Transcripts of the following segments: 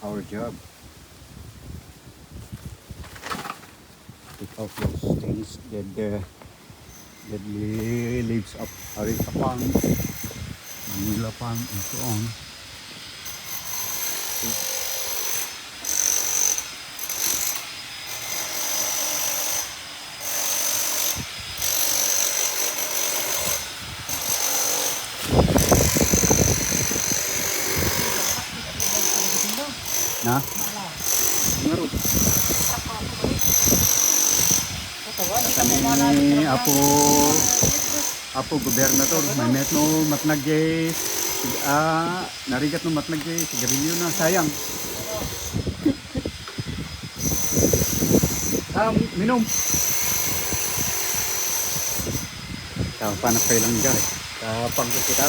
our job. Take out those things, dead leaves of Areca palm, Manila palm, and so on. Na? Ngaron. Kami Apo gobernador, may met no matnagjay narigat no matnagjay sigarilyo na sayang. Minum. Panak kayo lang guys. Kapag kita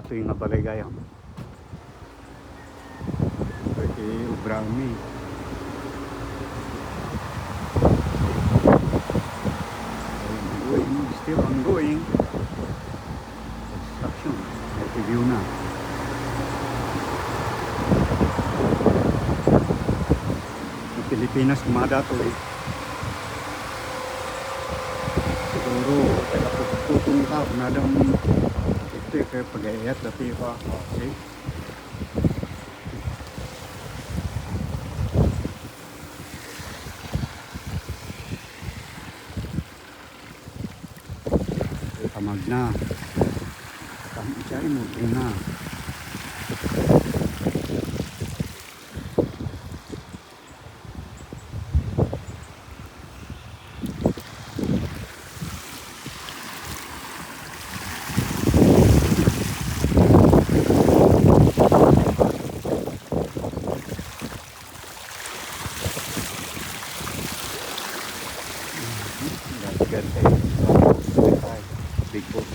ito yung nabalay gayam. Ito yung brownie. Still ongoing. Construction. Review na. Sa Pilipinas, kumada ito eh. Siguro, tutong ka, kunadang kaya pag-ayat dati pa. Okay. Kamag na. Kamag siya mo na. Big boat.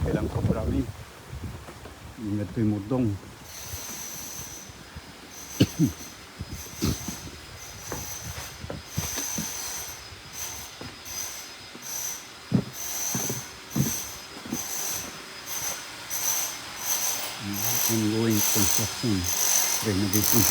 Kailang ko brownie. Ingat ko yung mudong. Ongoing construction renovation.